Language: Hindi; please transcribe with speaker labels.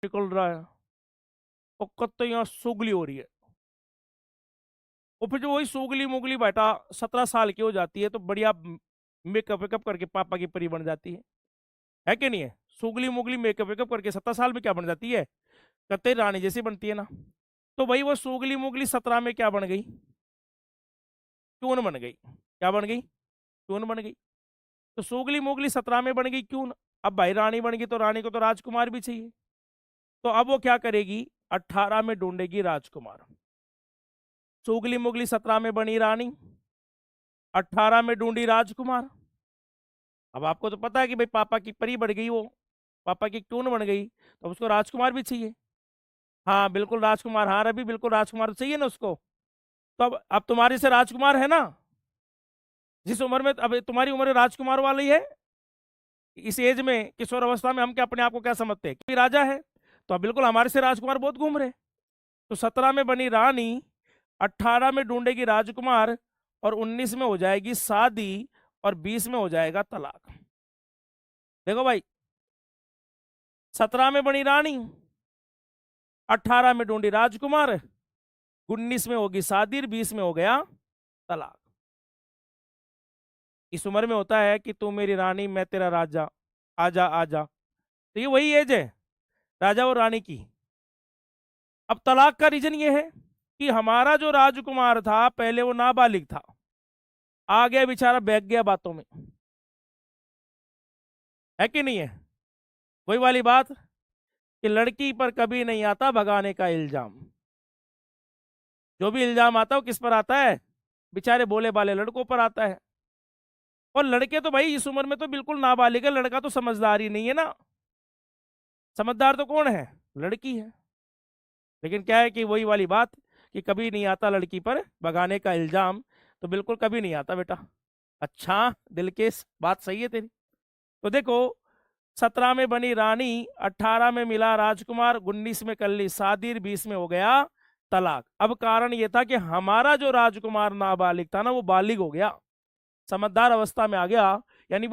Speaker 1: निकल रहा है और कत्ते यहाँ सुगली हो रही है। और फिर जो वही सुगली मुगली बेटा 17 साल की हो जाती है तो बढ़िया मेकअप वेकअप करके पापा की परी बन जाती है कि नहीं है? सुगली मुगली मेकअप वेकअप करके 17 साल में क्या बन जाती है? कत्ते रानी जैसी बनती है ना। तो भाई वो सुगली मुगली 17 में क्या बन गई? क्यून बन गई। क्या बन गई? क्यून बन गई। तो सुगली मुगली 17 में बन गई क्यून। अब भाई रानी बन गई तो रानी को तो राजकुमार भी चाहिए। तो अब वो क्या करेगी? 18 में ढूंढेगी राजकुमार। सुगली मुगली 17 में बनी रानी, 18 में ढूंढी राजकुमार। अब आपको तो पता है कि भाई पापा की परी बन गई, वो पापा की क्यून बन गई, तो उसको राजकुमार भी चाहिए। हाँ बिल्कुल राजकुमार, हाँ रवि बिल्कुल राजकुमार चाहिए ना उसको। तो अब तुम्हारी से राजकुमार है ना, जिस उम्र में अब तुम्हारी उम्र राजकुमार वाली है, इस एज में किशोर अवस्था में हम क्या अपने आप को क्या समझते हैं कि राजा है, तो अब बिल्कुल हमारे से राजकुमार बहुत घूम रहे। तो 17 में बनी रानी, 18 में ढूंढेगी राजकुमार, और 19 में हो जाएगी शादी, और 20 में हो जाएगा तलाक। देखो भाई, 17 में बनी रानी, 18 में ढूंढी राजकुमार, 19 में होगी शादी, 20 में हो गया तलाक। इस उम्र में होता है कि तू मेरी रानी मैं तेरा राजा, आजा आजा। तो ये वही एज है राजा और रानी की। अब तलाक का रीजन ये है कि हमारा जो राजकुमार था पहले वो नाबालिग था, आ गया बेचारा बहक गया बातों में, है कि नहीं है? वही वाली बात कि लड़की पर कभी नहीं आता भगाने का इल्जाम। जो भी इल्जाम आता है वो किस पर आता है? बेचारे भोले भाले लड़कों पर आता है। और लड़के तो भाई इस उम्र में तो बिल्कुल नाबालिग है, लड़का तो समझदार ही नहीं है ना। समझदार तो कौन है? लड़की है। लेकिन क्या है कि वही वाली बात कि कभी नहीं आता लड़की पर भगाने का इल्जाम, तो बिल्कुल कभी नहीं आता बेटा। अच्छा दिल के बात सही है तेरी। तो देखो, 17 में बनी रानी, 18 में मिला राजकुमार, 19 में कर ली शादी, 20 में हो गया तलाक। अब कारण यह था कि हमारा जो राजकुमार नाबालिग था ना वो बालिग हो गया, समझदार अवस्था में आ गया, यानी